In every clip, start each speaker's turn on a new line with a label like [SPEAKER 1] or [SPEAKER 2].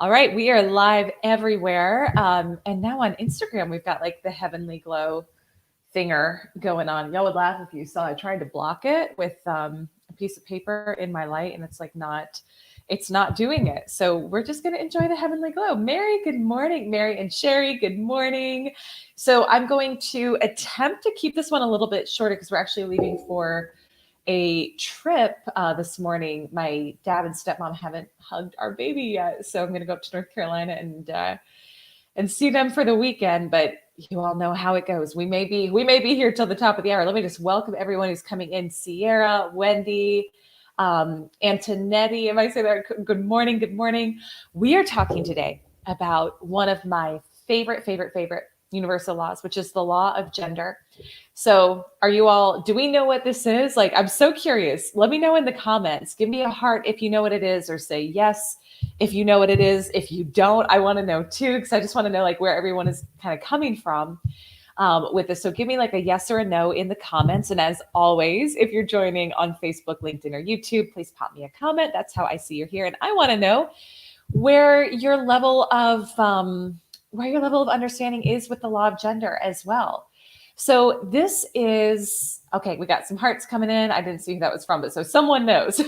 [SPEAKER 1] All right, we are live everywhere. And now on Instagram, we've got like the Heavenly Glow thinger going on. Y'all would laugh if you saw I tried to block it with a piece of paper in my light, and it's not doing it. So we're just going to enjoy the Heavenly Glow. Mary, good morning. Mary and Sherry, good morning. So I'm going to attempt to keep this one a little bit shorter because we're actually leaving for a trip this morning. My dad and stepmom haven't hugged our baby yet, so I'm going to go up to North Carolina and see them for the weekend. But you all know how it goes. We may be here till the top of the hour. Let me just welcome everyone who's coming in: Sierra, Wendy, Antonetti. Am I saying that? Good morning. Good morning. We are talking today about one of my favorite universal laws, which is the law of gender. So do we know what this is? Like, I'm so curious. Let me know in the comments. Give me a heart if you know what it is, or say yes if you know what it is. If you don't, I want to know too, because I just want to know like where everyone is kind of coming from with this. So give me like a yes or a no in the comments. And as always, if you're joining on Facebook, LinkedIn, or YouTube, please pop me a comment. That's how I see you're here. And I want to know where your level of understanding is with the law of gender as well. So this is, okay, we got some hearts coming in. I didn't see who that was from, but so someone knows.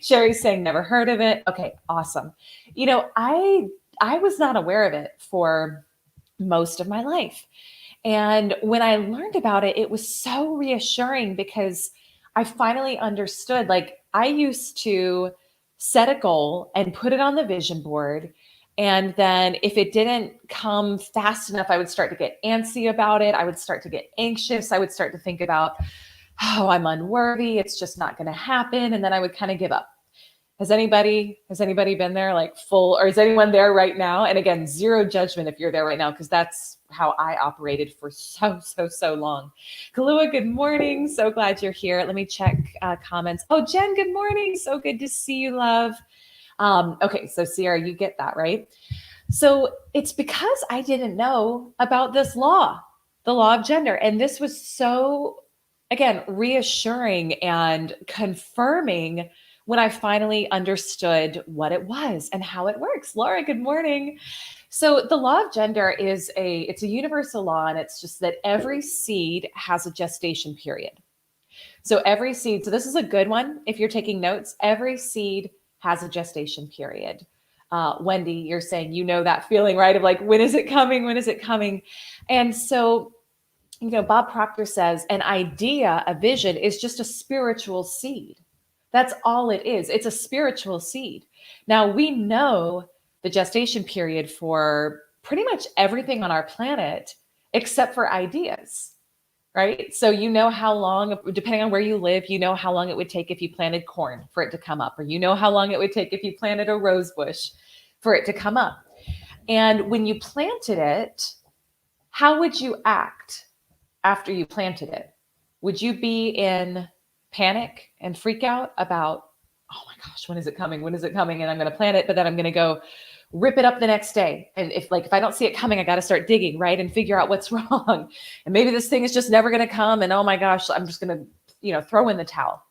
[SPEAKER 1] Sherry's saying never heard of it. Okay, awesome. You know, I was not aware of it for most of my life. And when I learned about it, it was so reassuring because I finally understood. Like, I used to set a goal and put it on the vision board. And then if it didn't come fast enough, I would start to get antsy about it. I would start to get anxious. I would start to think about, oh, I'm unworthy. It's just not going to happen. And then I would kind of give up. Has anybody been there, like full, or is anyone there right now? And again, zero judgment if you're there right now, because that's how I operated for so long. Kalua, good morning. So glad you're here. Let me check comments. Oh, Jen, good morning. So good to see you, love. Okay, so Sierra, you get that, right? So it's because I didn't know about this law, the law of gender. And this was so, again, reassuring and confirming when I finally understood what it was and how it works. Laura, good morning. So the law of gender it's a universal law, and it's just that every seed has a gestation period. So every seed, so this is a good one if you're taking notes, every seed has a gestation period. Wendy, you're saying, you know, that feeling, right? Of like, when is it coming? When is it coming? And so, you know, Bob Proctor says an idea, a vision is just a spiritual seed. That's all it is. It's a spiritual seed. Now, we know the gestation period for pretty much everything on our planet except for ideas. Right? So you know how long, depending on where you live, you know how long it would take if you planted corn for it to come up, or you know how long it would take if you planted a rose bush for it to come up. And when you planted it, how would you act after you planted it? Would you be in panic and freak out about, oh my gosh, when is it coming? When is it coming? And I'm going to plant it, but then I'm going to go rip it up the next day. And if I don't see it coming, I got to start digging, right? And figure out what's wrong. And maybe this thing is just never going to come. And oh my gosh, I'm just going to, throw in the towel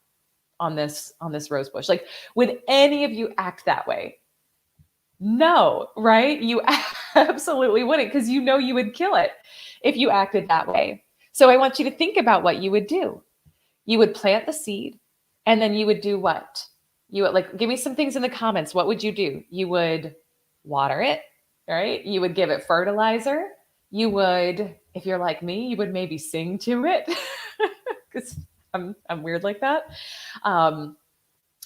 [SPEAKER 1] on this rose bush. Like, would any of you act that way? No, right? You absolutely wouldn't, because you would kill it if you acted that way. So I want you to think about what you would do. You would plant the seed, and then you would do what? You would, give me some things in the comments. What would you do? You would water it, right? You would give it fertilizer. You would, if you're like me, you would maybe sing to it because I'm weird like that.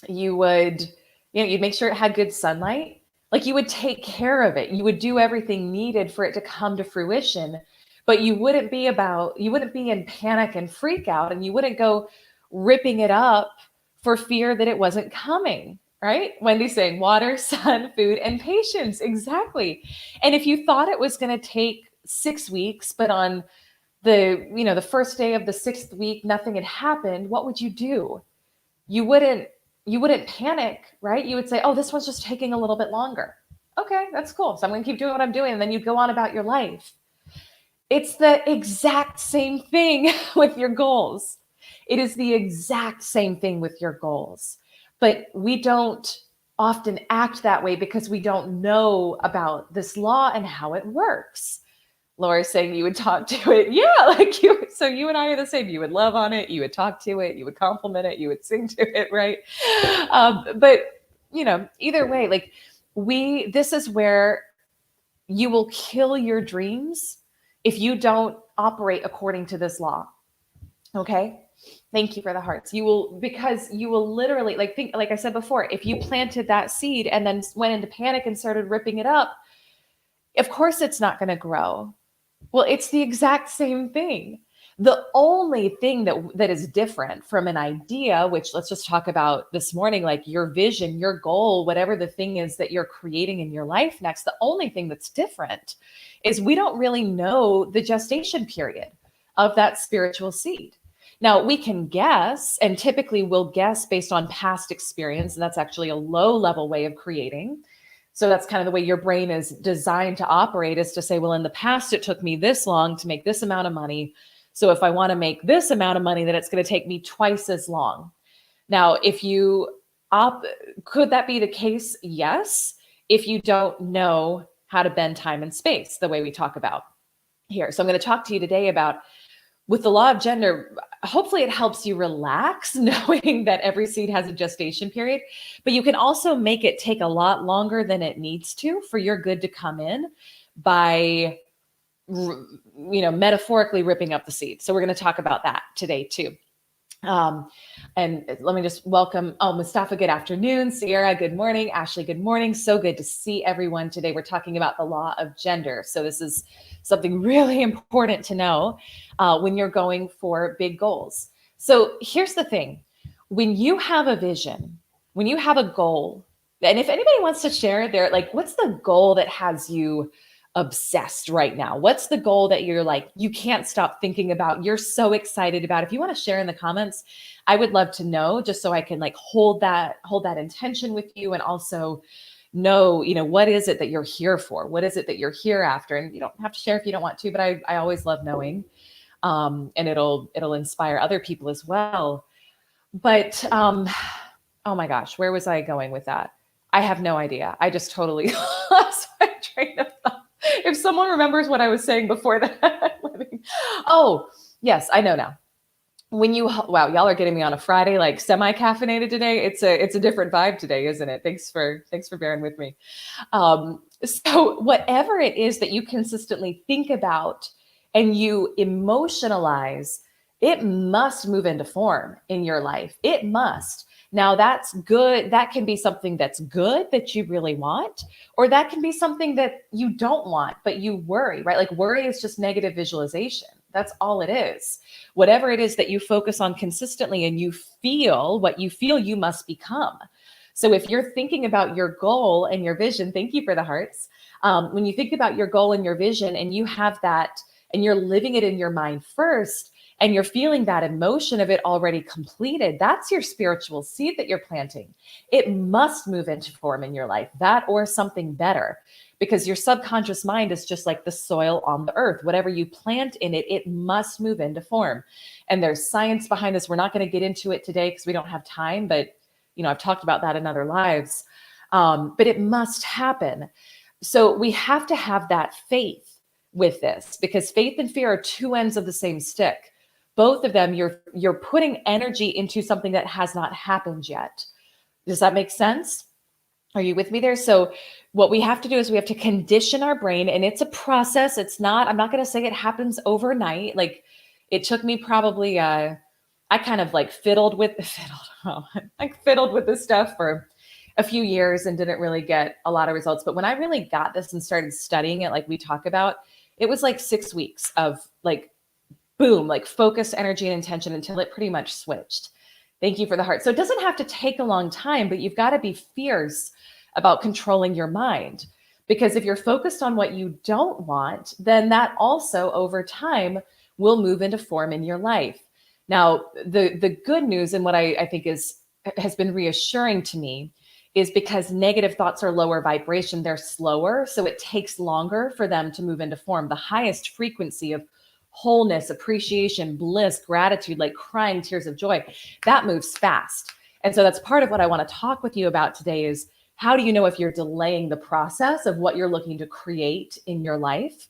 [SPEAKER 1] You would, you'd make sure it had good sunlight. Like, you would take care of it. You would do everything needed for it to come to fruition, but you wouldn't be in panic and freak out, and you wouldn't go ripping it up for fear that it wasn't coming. Right? Wendy's saying water, sun, food, and patience. Exactly. And if you thought it was going to take 6 weeks, but on the first day of the 6th week, nothing had happened, what would you do? You wouldn't panic, right? You would say, oh, this one's just taking a little bit longer. Okay, that's cool. So I'm going to keep doing what I'm doing. And then you'd go on about your life. It's the exact same thing with your goals. It is the exact same thing with your goals. But we don't often act that way because we don't know about this law and how it works. Laura's saying you would talk to it. Yeah, like you. So you and I are the same. You would love on it. You would talk to it. You would compliment it. You would sing to it, right? But either way, like this is where you will kill your dreams if you don't operate according to this law. Okay. Thank you for the hearts. Because you will literally like I said before, if you planted that seed and then went into panic and started ripping it up, of course it's not going to grow. Well, it's the exact same thing. The only thing that is different from an idea, which let's just talk about this morning, like your vision, your goal, whatever the thing is that you're creating in your life next, the only thing that's different is we don't really know the gestation period of that spiritual seed. Now, we can guess, and typically we'll guess based on past experience, and that's actually a low-level way of creating. So that's kind of the way your brain is designed to operate, is to say, well, in the past, it took me this long to make this amount of money. So if I want to make this amount of money, then it's going to take me twice as long. Now, could that be the case? Yes. If you don't know how to bend time and space the way we talk about here. So I'm going to talk to you today about, with the law of gender, hopefully it helps you relax knowing that every seed has a gestation period, but you can also make it take a lot longer than it needs to for your good to come in by, metaphorically ripping up the seed. So we're going to talk about that today too. And let me just welcome, Mustafa, good afternoon. Sierra, good morning. Ashley, good morning. So good to see everyone today. We're talking about the law of gender. So this is something really important to know when you're going for big goals. So here's the thing. When you have a vision, when you have a goal, and if anybody wants to share what's the goal that has you obsessed right now? What's the goal that you're like, you can't stop thinking about, you're so excited about? If you want to share in the comments, I would love to know, just so I can hold that intention with you, and also know, what is it that you're here for? What is it that you're here after? And you don't have to share if you don't want to, but I always love knowing, and it'll inspire other people as well. But oh my gosh, where was I going with that? I have no idea. I just totally lost my train of thought. If someone remembers what I was saying before that. Oh, yes, I know now. Wow, y'all are getting me on a Friday, like semi-caffeinated today. It's a different vibe today, isn't it? Thanks for bearing with me. So whatever it is that you consistently think about and you emotionalize, it must move into form in your life. It must. Now that's good. That can be something that's good that you really want, or that can be something that you don't want, but you worry, right? Like worry is just negative visualization. That's all it is. Whatever it is that you focus on consistently and you feel what you feel, you must become. So if you're thinking about your goal and your vision, thank you for the hearts. When you think about your goal and your vision and you have that and you're living it in your mind first, and you're feeling that emotion of it already completed, that's your spiritual seed that you're planting. It must move into form in your life, that or something better, because your subconscious mind is just like the soil on the earth. Whatever you plant in it, it must move into form. And there's science behind this. We're not going to get into it today because we don't have time, but I've talked about that in other lives. But it must happen. So we have to have that faith with this, because faith and fear are two ends of the same stick. Both of them, you're putting energy into something that has not happened yet. Does that make sense? Are you with me there? So what we have to do is we have to condition our brain, and it's a process. I'm not going to say it happens overnight. Like it took me probably, I kind of fiddled with this stuff for a few years and didn't really get a lot of results. But when I really got this and started studying it, like we talk about, it was 6 weeks of boom, focused energy and intention until it pretty much switched. Thank you for the heart. So it doesn't have to take a long time, but you've got to be fierce about controlling your mind. Because if you're focused on what you don't want, then that also over time will move into form in your life. Now, the good news, and what I think has been reassuring to me, is because negative thoughts are lower vibration, they're slower. So it takes longer for them to move into form. The highest frequency of wholeness, appreciation, bliss, gratitude, like crying tears of joy, that moves fast. And so that's part of what I want to talk with you about today is how do you know if you're delaying the process of what you're looking to create in your life?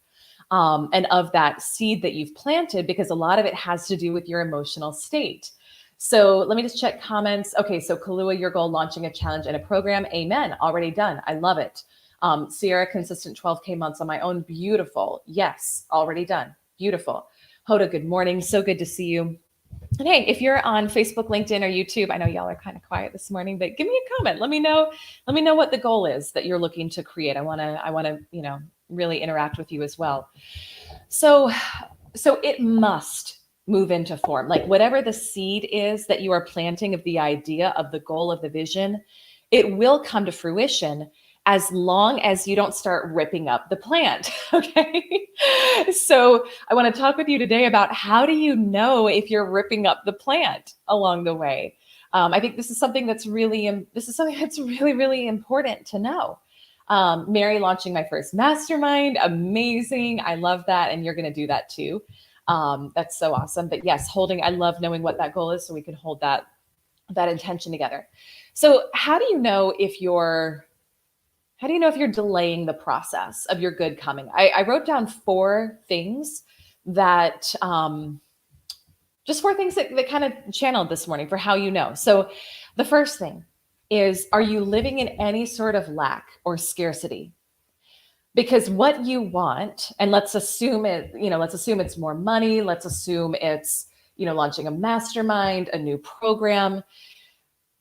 [SPEAKER 1] And of that seed that you've planted, because a lot of it has to do with your emotional state. So let me just check comments. Okay, so Kalua, your goal, launching a challenge and a program. Amen. Already done. I love it. Sierra, consistent 12K months on my own. Beautiful. Yes, already done. Beautiful. Hoda, good morning. So good to see you. And hey, if you're on Facebook, LinkedIn, or YouTube, I know y'all are kind of quiet this morning, but give me a comment. Let me know what the goal is that you're looking to create. I want to, really interact with you as well. So it must move into form. Like whatever the seed is that you are planting of the idea, of the goal, of the vision, it will come to fruition as long as you don't start ripping up the plant. Okay. So I want to talk with you today about how do you know if you're ripping up the plant along the way? I think this is something that's really important to know. Mary, launching my first mastermind. Amazing. I love that. And you're going to do that too. That's so awesome. But yes, I love knowing what that goal is so we can hold that intention together. So how do you know if you're delaying the process of your good coming? I wrote down 4 things that, just 4 things that kind of channeled this morning for how you know. So the first thing is, are you living in any sort of lack or scarcity? Because what you want, and let's assume it's more money. Let's assume it's, launching a mastermind, a new program.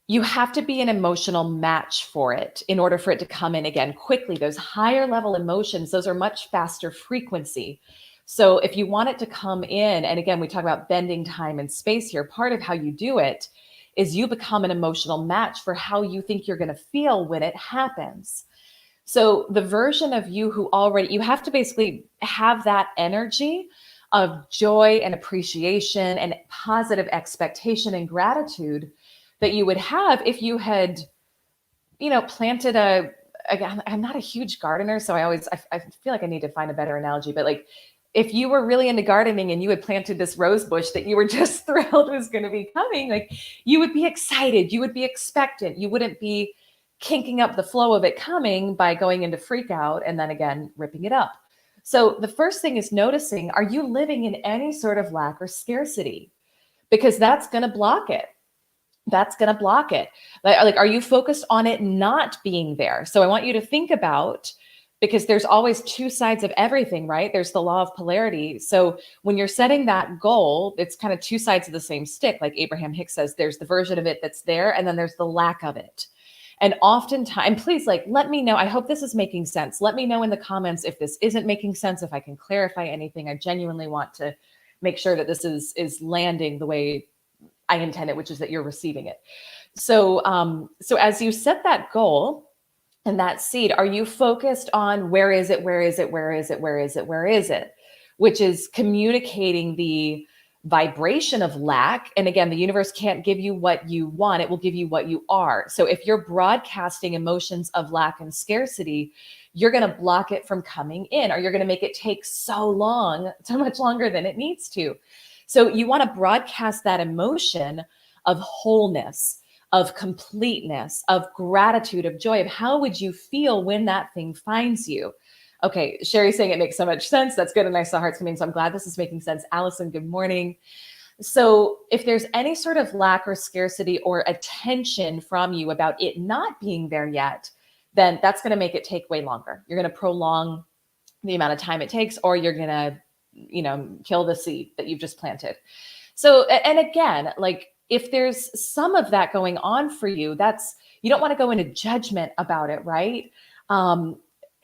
[SPEAKER 1] You have to be an emotional match for it in order for it to come in again quickly. Those higher level emotions, those are much faster frequency. So if you want it to come in, and again, we talk about bending time and space here, part of how you do it is you become an emotional match for how you think you're going to feel when it happens. So the version of you you have to basically have that energy of joy and appreciation and positive expectation and gratitude that you would have if you had, planted again, I'm not a huge gardener, so I feel like I need to find a better analogy, but like, if you were really into gardening and you had planted this rose bush that you were just thrilled was going to be coming, like you would be excited, you would be expectant, you wouldn't be kinking up the flow of it coming by going into freak out and then again, ripping it up. So the first thing is noticing, are you living in any sort of lack or scarcity? Because that's going to block it. Like, are you focused on it not being there? So I want you to think about, because there's always 2 sides of everything, right? There's the law of polarity. So when you're setting that goal, it's kind of 2 sides of the same stick. Like Abraham Hicks says, there's the version of it that's there, and then there's the lack of it. And oftentimes, please, let me know. I hope this is making sense. Let me know in the comments if this isn't making sense, if I can clarify anything. I genuinely want to make sure that this is landing the way I intend it, which is that you're receiving it. So as you set that goal and that seed, are you focused on where is it, which is communicating the vibration of lack. And again, the universe can't give you what you want. It will give you what you are. So if you're broadcasting emotions of lack and scarcity, you're going to block it from coming in, or you're going to make it take so much longer than it needs to. So you want to broadcast that emotion of wholeness, of completeness, of gratitude, of joy, of how would you feel when that thing finds you? Okay, Sherry's saying it makes so much sense. That's good. And I saw hearts coming. So I'm glad this is making sense. Allison, good morning. So if there's any sort of lack or scarcity or attention from you about it not being there yet, then that's going to make it take way longer. You're going to prolong the amount of time it takes, or you're going to, kill the seed that you've just planted. So, and again, like if there's some of that going on for you, you don't want to go into judgment about it, right?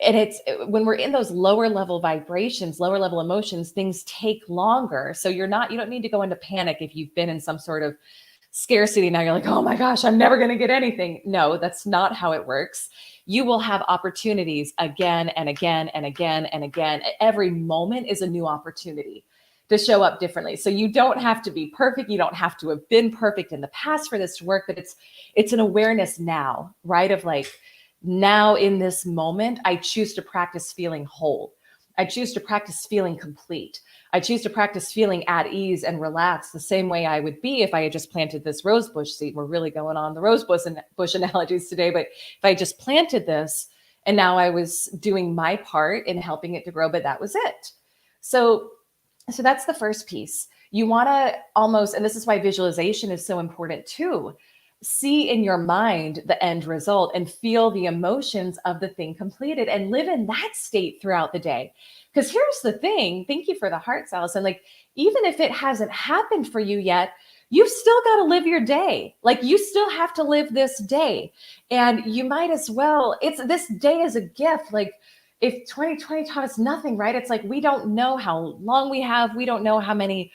[SPEAKER 1] And it's when we're in those lower level vibrations, lower level emotions, things take longer. So you don't need to go into panic if you've been in some sort of scarcity. Now you're like, oh my gosh, I'm never going to get anything. No, that's not how it works. You will have opportunities again and again and again and again. Every moment is a new opportunity to show up differently. So you don't have to be perfect. You don't have to have been perfect in the past for this to work, but it's an awareness now, right? Of like, now in this moment, I choose to practice feeling whole. I choose to practice feeling complete. I choose to practice feeling at ease and relaxed the same way I would be if I had just planted this rose bush seed. We're really going on the rose bush analogies today, but if I just planted this and now I was doing my part in helping it to grow, but that was it. So that's the first piece. You want to almost, and this is why visualization is so important too, see in your mind the end result and feel the emotions of the thing completed and live in that state throughout the day. Because here's the thing, thank you for the hearts, Allison. Like, even if it hasn't happened for you yet, you've still got to live your day. Like, you still have to live this day. And you might as well, this day is a gift. Like, if 2020 taught us nothing, right? It's like, we don't know how long we have. We don't know how many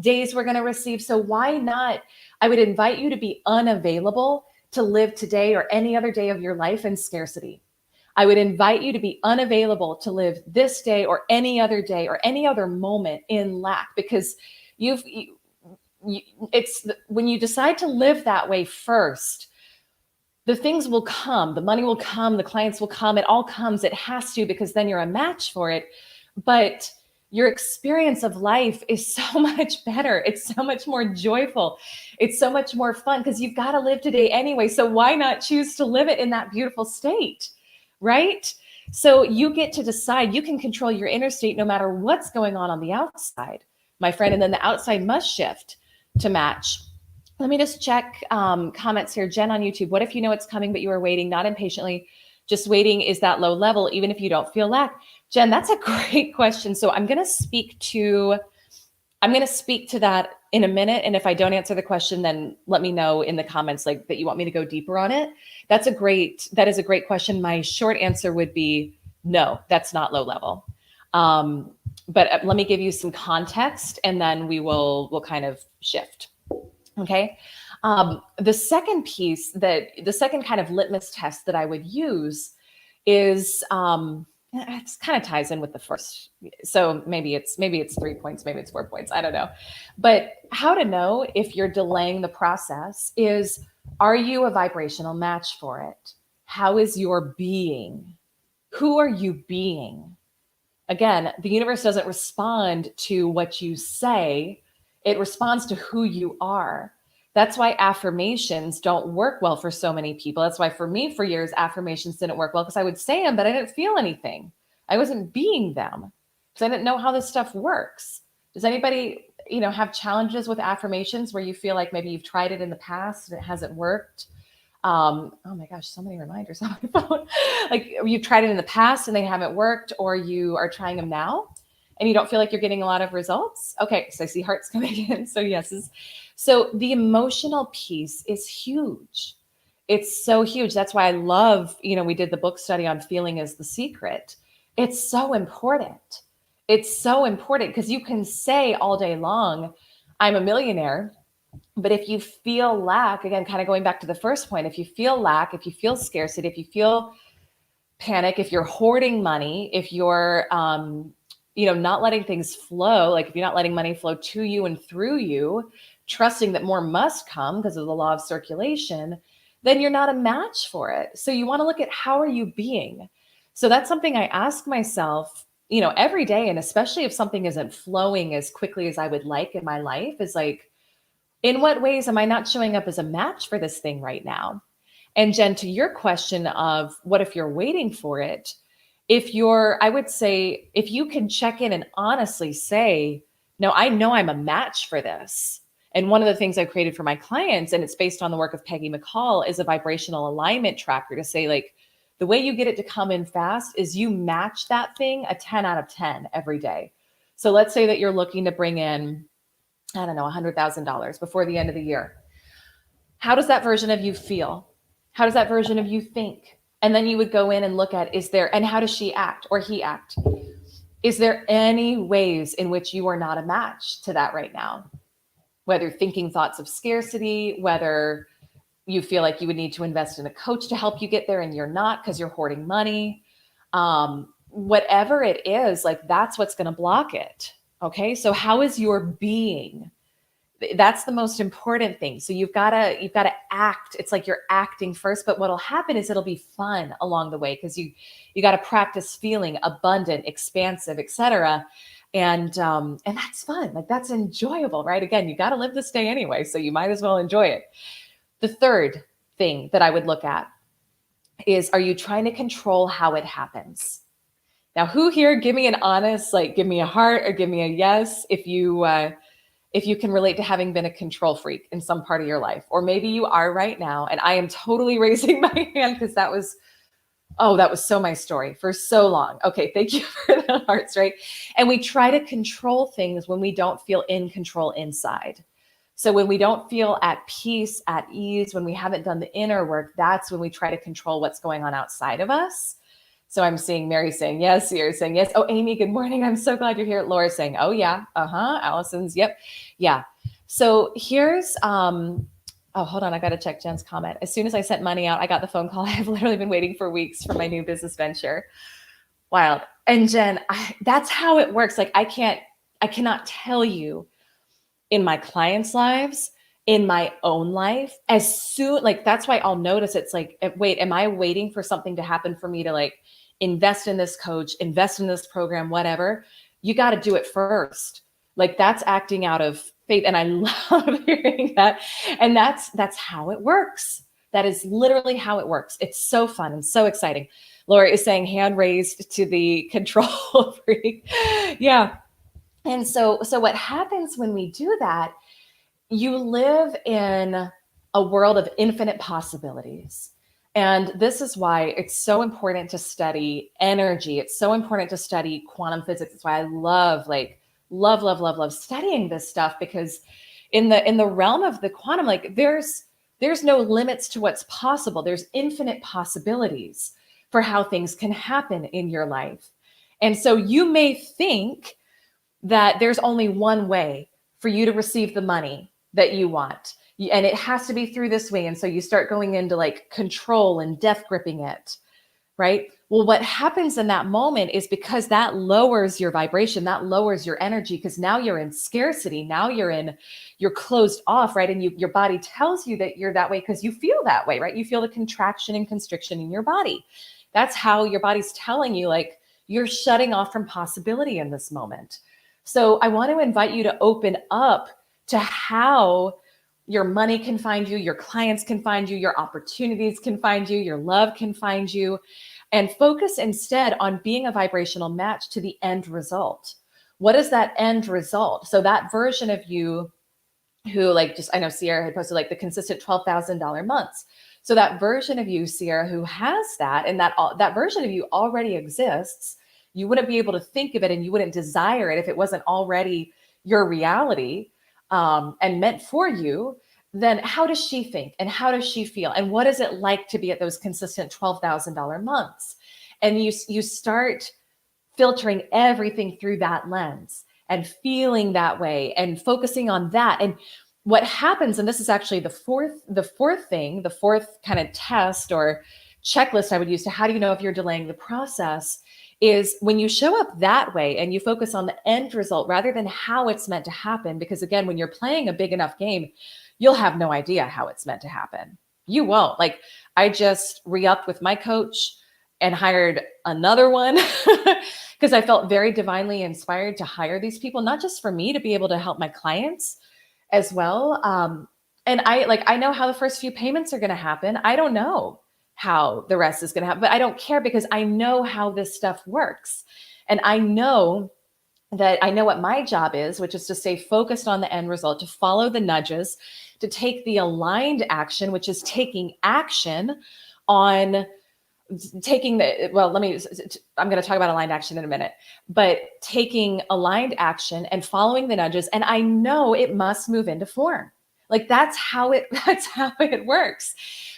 [SPEAKER 1] days we're going to receive. So why not? I would invite you to be unavailable to live today or any other day of your life in scarcity. I would invite you to be unavailable to live this day or any other day or any other moment in lack, because it's when you decide to live that way first, the things will come, the money will come, the clients will come, it all comes, it has to, because then you're a match for it. But your experience of life is so much better. It's so much more joyful. It's so much more fun because you've got to live today anyway. So why not choose to live it in that beautiful state, right? So you get to decide. You can control your inner state no matter what's going on the outside, my friend. And then the outside must shift to match. Let me just check comments here. Jen on YouTube, what if you know it's coming, but you are waiting, not impatiently, just waiting? Is that low level, even if you don't feel lack? Jen, that's a great question. So I'm going to speak to that in a minute. And if I don't answer the question, then let me know in the comments, like, that you want me to go deeper on it. That is a great question. My short answer would be no, that's not low level. But let me give you some context and then we'll kind of shift. Okay. The second piece, the second kind of litmus test that I would use is, it kind of ties in with the first. So maybe it's 3 points, maybe it's 4 points. I don't know. But how to know if you're delaying the process is, are you a vibrational match for it? How is your being? Who are you being? Again, the universe doesn't respond to what you say. It responds to who you are. That's why affirmations don't work well for so many people. That's why for me, for years, affirmations didn't work well, because I would say them, but I didn't feel anything. I wasn't being them because I didn't know how this stuff works. Does anybody, have challenges with affirmations where you feel like maybe you've tried it in the past and it hasn't worked? Oh my gosh, so many reminders on my phone. Like, you've tried it in the past and they haven't worked, or you are trying them now and you don't feel like you're getting a lot of results? Okay, so I see hearts coming in. So yeses. So the emotional piece is huge. It's so huge. That's why I love, we did the book study on feeling is the secret. It's so important. It's so important because you can say all day long, I'm a millionaire. But if you feel lack, again, kind of going back to the first point, if you feel lack, if you feel scarcity, if you feel panic, if you're hoarding money, if you're, not letting things flow, like if you're not letting money flow to you and through you, trusting that more must come because of the law of circulation, then you're not a match for it. So you want to look at, how are you being? So that's something I ask myself, every day. And especially if something isn't flowing as quickly as I would like in my life, is like, in what ways am I not showing up as a match for this thing right now? And Jen, to your question of what if you're waiting for it, I would say, if you can check in and honestly say, no, I know I'm a match for this. And one of the things I've created for my clients, and it's based on the work of Peggy McCall, is a vibrational alignment tracker to say, like, the way you get it to come in fast is you match that thing a 10 out of 10 every day. So let's say that you're looking to bring in, I don't know, $100,000 before the end of the year. How does that version of you feel? How does that version of you think? And then you would go in and look at, and how does she act or he act? Is there any ways in which you are not a match to that right now? Whether thinking thoughts of scarcity, whether you feel like you would need to invest in a coach to help you get there and you're not because you're hoarding money. Whatever it is, like, that's what's going to block it. Okay. So how is your being? That's the most important thing. So you've got to act. It's like you're acting first, but what'll happen is it'll be fun along the way, because you got to practice feeling abundant, expansive, etc. And that's fun. Like, that's enjoyable, right? Again, you got to live this day anyway, so you might as well enjoy it. The third thing that I would look at is, are you trying to control how it happens? Now, who here, give me an honest, like, give me a heart or give me a yes if you can relate to having been a control freak in some part of your life, or maybe you are right now. And I am totally raising my hand because that was so my story for so long. Okay, thank you for the hearts, right? And we try to control things when we don't feel in control inside. So when we don't feel at peace, at ease, when we haven't done the inner work, that's when we try to control what's going on outside of us. So I'm seeing Mary saying yes, you're saying yes. Oh, Amy, good morning. I'm so glad you're here. Laura saying, oh yeah, Allison's, yep, yeah. So here's, oh, hold on, I got to check Jen's comment. As soon as I sent money out, I got the phone call. I've literally been waiting for weeks for my new business venture. Wild. And Jen, that's how it works. Like, I cannot tell you, in my clients' lives, in my own life, as soon, like, that's why I'll notice it's like, wait, am I waiting for something to happen for me to, like, invest in this coach, invest in this program, whatever? You got to do it first. Like, that's acting out of faith. And I love hearing that. And that's how it works. That is literally how it works. It's so fun and so exciting. Laura is saying hand raised to the control freak. Yeah. And so what happens when we do that, you live in a world of infinite possibilities. And this is why it's so important to study energy. It's so important to study quantum physics. It's why I love studying this stuff, because in the realm of the quantum, like, there's no limits to what's possible. There's infinite possibilities for how things can happen in your life. And so you may think that there's only one way for you to receive the money that you want, and it has to be through this way. And so you start going into, like, control and death gripping it, right? Well, what happens in that moment is, because that lowers your vibration, that lowers your energy, because now you're in scarcity. Now you're closed off, right? And your body tells you that you're that way because you feel that way, right? You feel the contraction and constriction in your body. That's how your body's telling you, like, you're shutting off from possibility in this moment. So I want to invite you to open up to how your money can find you, your clients can find you, your opportunities can find you, your love can find you, and focus instead on being a vibrational match to the end result. What is that end result? So that version of you who, like, just, I know Sierra had posted, like, the consistent $12,000 months. So that version of you, Sierra, who has that, and that version of you already exists. You wouldn't be able to think of it, and you wouldn't desire it if it wasn't already your reality, and meant for you. Then how does she think, and how does she feel, and what is it like to be at those consistent $12,000 months? And you start filtering everything through that lens and feeling that way and focusing on that. And what happens, and this is actually the fourth kind of test or checklist I would use to how do you know if you're delaying the process, is when you show up that way and you focus on the end result rather than how it's meant to happen. Because again, when you're playing a big enough game, you'll have no idea how it's meant to happen. You won't. Like, I just re-upped with my coach and hired another one because I felt very divinely inspired to hire these people, not just for me to be able to help my clients as well. And I know how the first few payments are going to happen. I don't know how the rest is going to happen, but I don't care, because I know how this stuff works. And I know what my job is, which is to stay focused on the end result, to follow the nudges, to take the aligned action, which is taking action on taking the, I'm going to talk about aligned action in a minute, but taking aligned action and following the nudges. And I know it must move into form. Like, that's how it works.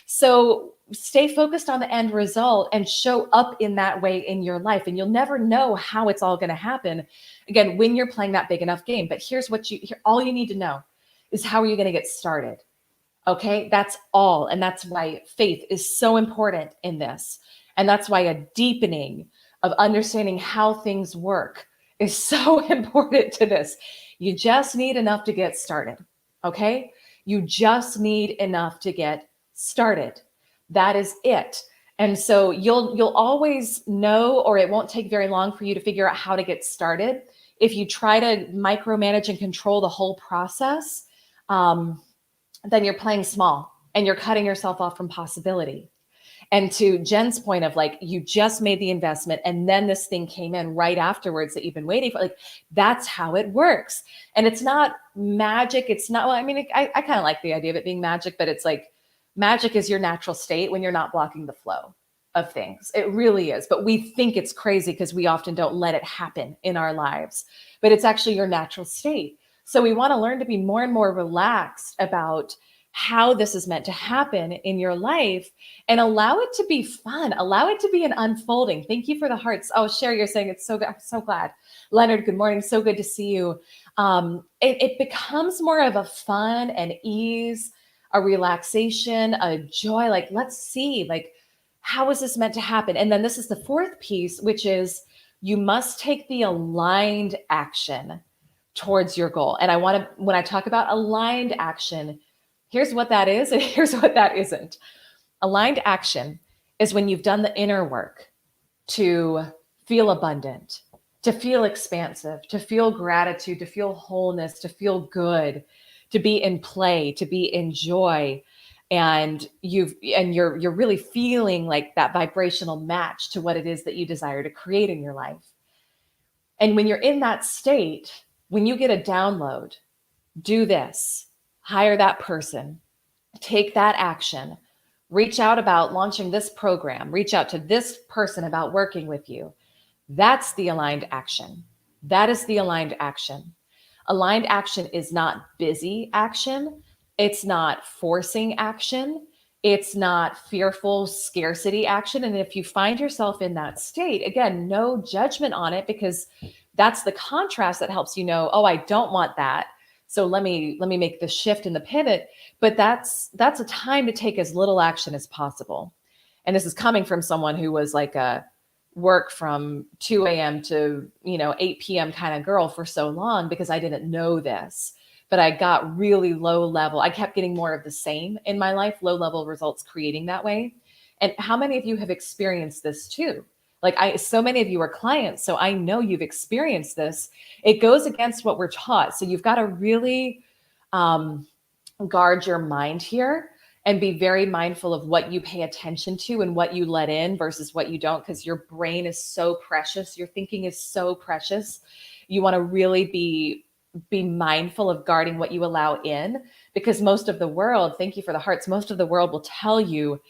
[SPEAKER 1] So stay focused on the end result and show up in that way in your life. And you'll never know how it's all going to happen, again, when you're playing that big enough game. But here's all you need to know is, how are you going to get started? Okay, that's all. And that's why faith is so important in this. And that's why a deepening of understanding how things work is so important to this. You just need enough to get started. Okay. You just need enough to get started. That is it. And so you'll always know, or it won't take very long for you to figure out how to get started. If you try to micromanage and control the whole process, um, then you're playing small and you're cutting yourself off from possibility. And to Jen's point of like, you just made the investment and then this thing came in right afterwards that you've been waiting for, like, that's how it works. And it's not magic. It's not, well, I mean, I kind of like the idea of it being magic, but it's like magic is your natural state when you're not blocking the flow of things. It really is. But we think it's crazy because we often don't let it happen in our lives, but it's actually your natural state. So we want to learn to be more and more relaxed about how this is meant to happen in your life and allow it to be fun. Allow it to be an unfolding. Thank you for the hearts. Oh, Sherry, you're saying it's so good. I'm so glad. Leonard, good morning. So good to see you. It becomes more of a fun and ease, a relaxation, a joy. Like, let's see, like, how is this meant to happen? And then this is the fourth piece, which is you must take the aligned action towards your goal. And I want to, when I talk about aligned action, here's what that is, and here's what that isn't. Aligned action is when you've done the inner work to feel abundant, to feel expansive, to feel gratitude, to feel wholeness, to feel good, to be in play, to be in joy. And you're really feeling like that vibrational match to what it is that you desire to create in your life. And when you're in that state, when you get a download, do this, hire that person, take that action, reach out about launching this program, reach out to this person about working with you. That's the aligned action. That is the aligned action. Aligned action is not busy action. It's not forcing action. It's not fearful scarcity action. And if you find yourself in that state, again, no judgment on it, because that's the contrast that helps you know, oh, I don't want that. So let me make the shift and the pivot. But that's a time to take as little action as possible. And this is coming from someone who was like a work from 2 a.m. to 8 p.m. kind of girl for so long, because I didn't know this. But I got really low level. I kept getting more of the same in my life, low level results creating that way. And how many of you have experienced this too? Like so many of you are clients, so I know you've experienced this. It goes against what we're taught. So you've got to really guard your mind here and be very mindful of what you pay attention to and what you let in versus what you don't, because your brain is so precious. Your thinking is so precious. You want to really be mindful of guarding what you allow in, because most of the world, thank you for the hearts, most of the world will tell you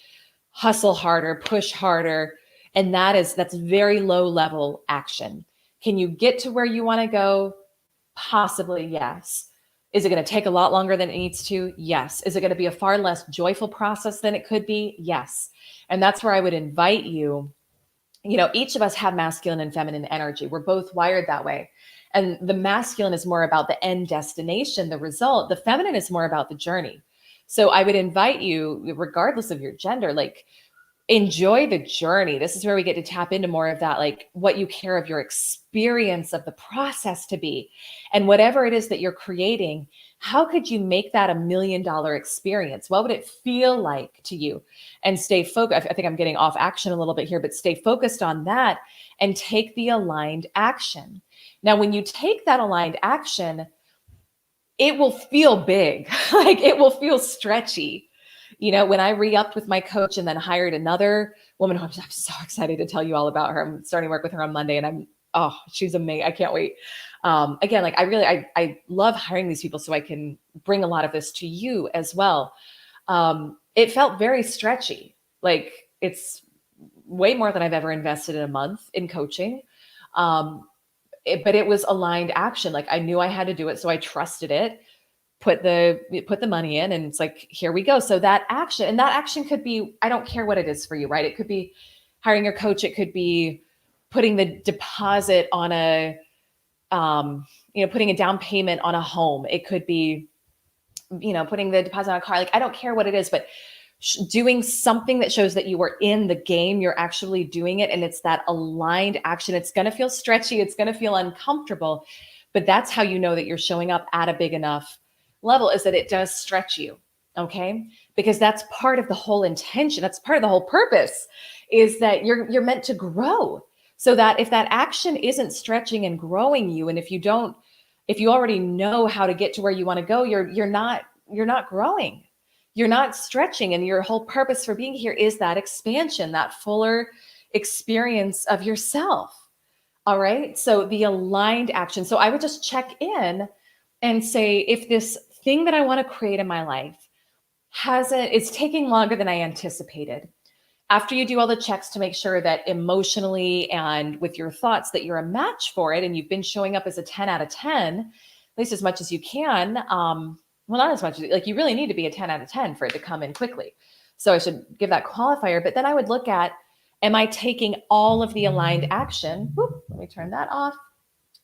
[SPEAKER 1] hustle harder, push harder. And that's very low level action. Can you get to where you want to go? Possibly, yes. Is it going to take a lot longer than it needs to? Yes. Is it going to be a far less joyful process than it could be? Yes. And that's where I would invite you. Each of us have masculine and feminine energy. We're both wired that way. And the masculine is more about the end destination, the result. The feminine is more about the journey. So I would invite you, regardless of your gender, like, enjoy the journey. This is where we get to tap into more of that, like what you care of your experience of the process to be. And whatever it is that you're creating, how could you make that $1 million experience? What would it feel like to you? And stay focused. I think I'm getting off action a little bit here, but stay focused on that and take the aligned action. Now, when you take that aligned action, it will feel big, like it will feel stretchy. When I re-upped with my coach and then hired another woman, I'm so excited to tell you all about her. I'm starting to work with her on Monday, and she's amazing. I can't wait. Again, like I love hiring these people so I can bring a lot of this to you as well. It felt very stretchy. Like, it's way more than I've ever invested in a month in coaching. But it was aligned action. Like, I knew I had to do it, so I trusted it. Put the money in, and it's like, here we go. So that action could be, I don't care what it is for you, right? It could be hiring your coach. It could be putting the deposit on putting a down payment on a home. It could be, putting the deposit on a car. Like, I don't care what it is, but doing something that shows that you were in the game, you're actually doing it. And it's that aligned action. It's going to feel stretchy. It's going to feel uncomfortable, but that's how you know that you're showing up at a big enough level is that it does stretch you. Okay. Because that's part of the whole intention. That's part of the whole purpose, is that you're meant to grow. So that if that action isn't stretching and growing you, and if you already know how to get to where you want to go, you're not growing. You're not stretching. And your whole purpose for being here is that expansion, that fuller experience of yourself. All right. So the aligned action. So I would just check in and say, if this thing that I want to create in my life it's taking longer than I anticipated. After you do all the checks to make sure that emotionally and with your thoughts that you're a match for it, and you've been showing up as a 10 out of 10, at least as much as you can. Well, not as much as, like, you really need to be a 10 out of 10 for it to come in quickly. So I should give that qualifier. But then I would look at, am I taking all of the aligned action? Whoop, let me turn that off.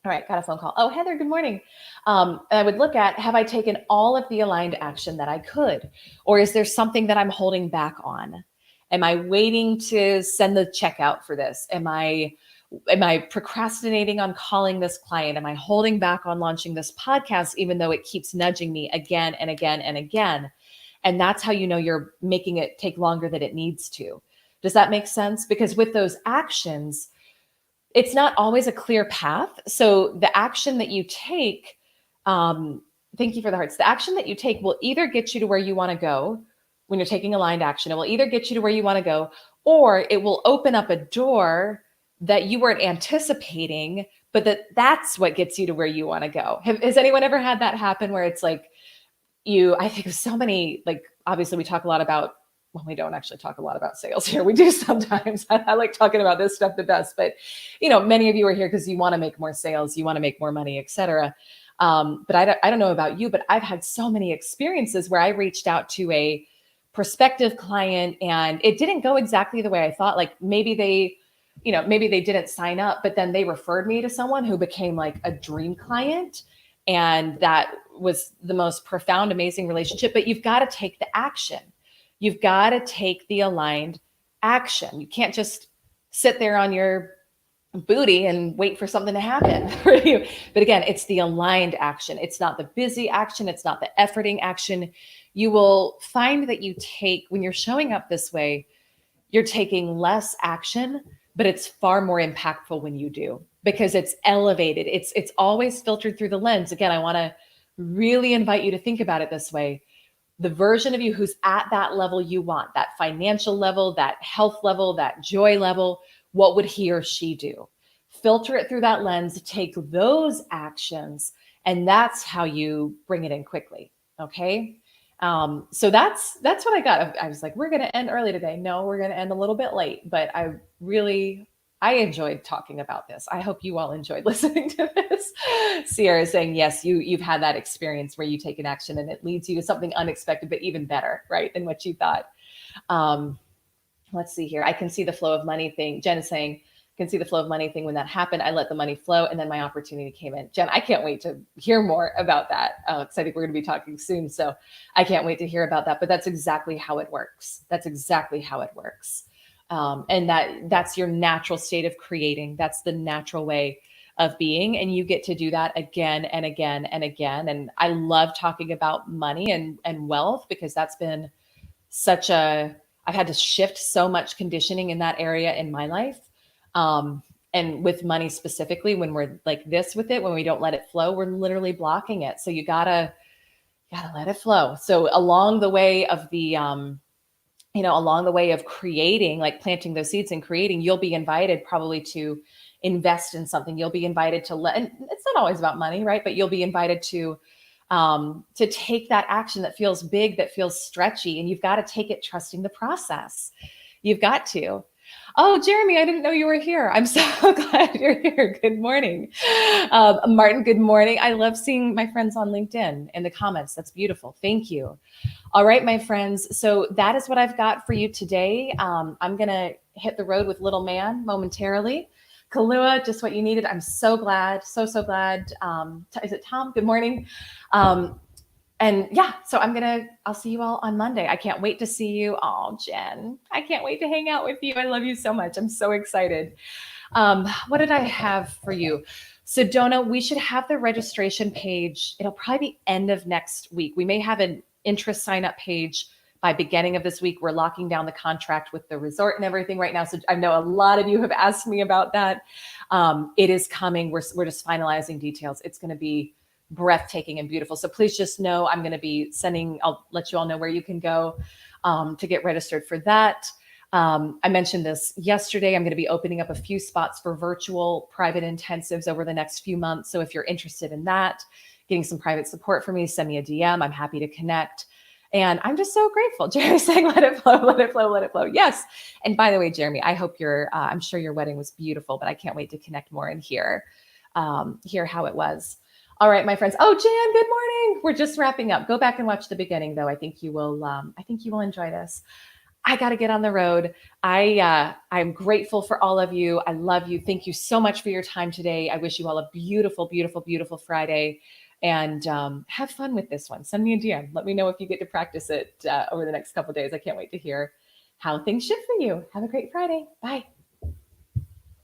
[SPEAKER 1] All right, got a phone call. Oh, Heather, good morning. And I would look at, have I taken all of the aligned action that I could? Or is there something that I'm holding back on? Am I waiting to send the check out for this? Am I procrastinating on calling this client? Am I holding back on launching this podcast, even though it keeps nudging me again and again and again? And that's how you know you're making it take longer than it needs to. Does that make sense? Because with those actions, it's not always a clear path. So the action that you take, thank you for the hearts. The action that you take will either get you to where you want to go when you're taking aligned action. It will either get you to where you want to go, or it will open up a door that you weren't anticipating, but that's what gets you to where you want to go. Has anyone ever had that happen where it's like I think of so many, like, obviously we talk a lot about, well, we don't actually talk a lot about sales here. We do sometimes. I like talking about this stuff the best, but many of you are here because you want to make more sales, you want to make more money, et cetera. But I don't know about you, but I've had so many experiences where I reached out to a prospective client and it didn't go exactly the way I thought. Like maybe they didn't sign up, but then they referred me to someone who became like a dream client. And that was the most profound, amazing relationship. But you've got to take the action. You've got to take the aligned action. You can't just sit there on your booty and wait for something to happen for you. But again, it's the aligned action. It's not the busy action. It's not the efforting action. You will find that when you're showing up this way, you're taking less action, but it's far more impactful when you do, because it's elevated. It's always filtered through the lens. Again, I want to really invite you to think about it this way. The version of you who's at that level you want, that financial level, that health level, that joy level, what would he or she do? Filter it through that lens, take those actions, and that's how you bring it in quickly. Okay. So that's what I got. I was like, we're going to end early today. No, we're going to end a little bit late, but I enjoyed talking about this. I hope you all enjoyed listening to this. Sierra is saying, yes, you've had that experience where you take an action and it leads you to something unexpected, but even better, right, than what you thought. Let's see here. I can see the flow of money thing. Jen is saying, can see the flow of money thing. When that happened, I let the money flow and then my opportunity came in. Jen, I can't wait to hear more about that because I think we're going to be talking soon. So I can't wait to hear about that. But that's exactly how it works. That's exactly how it works. And that's your natural state of creating. That's the natural way of being. And you get to do that again and again and again. And I love talking about money and wealth because that's been I've had to shift so much conditioning in that area in my life. And with money specifically, when we're like this with it, when we don't let it flow, we're literally blocking it. So you gotta let it flow. So along the way of along the way of creating, like planting those seeds and creating, you'll be invited probably to invest in something. You'll be invited to and it's not always about money, right? But you'll be invited to take that action that feels big, that feels stretchy, and you've got to take it trusting the process. You've got to. Oh, Jeremy, I didn't know you were here. I'm so glad you're here. Good morning. Martin, good morning. I love seeing my friends on LinkedIn in the comments. That's beautiful. Thank you. All right, my friends. So that is what I've got for you today. I'm going to hit the road with little man momentarily. Kalua, just what you needed. I'm so glad. So glad. Is it Tom? Good morning. And yeah, so I'll see you all on Monday. I can't wait to see you. Oh, Jen, I can't wait to hang out with you. I love you so much. I'm so excited. What did I have for you? Sedona, we should have the registration page. It'll probably be end of next week. We may have an interest sign up page by beginning of this week. We're locking down the contract with the resort and everything right now. So I know a lot of you have asked me about that. It is coming. We're just finalizing details. It's going to be breathtaking and beautiful. So please just know I'm going to be sending, I'll let you all know where you can go to get registered for that. I mentioned this yesterday. I'm going to be opening up a few spots for virtual private intensives over the next few months. So if you're interested in that, getting some private support for me, send me a DM. I'm happy to connect. And I'm just so grateful. Jeremy's saying, let it flow, let it flow, let it flow. Yes. And by the way, Jeremy, I hope I'm sure your wedding was beautiful, but I can't wait to connect more and hear how it was. All right, my friends. Oh, Jan, good morning. We're just wrapping up. Go back and watch the beginning, though. I think you will enjoy this. I got to get on the road. I'm grateful for all of you. I love you. Thank you so much for your time today. I wish you all a beautiful, beautiful, beautiful Friday, and have fun with this one. Send me a DM. Let me know if you get to practice it over the next couple of days. I can't wait to hear how things shift for you. Have a great Friday. Bye.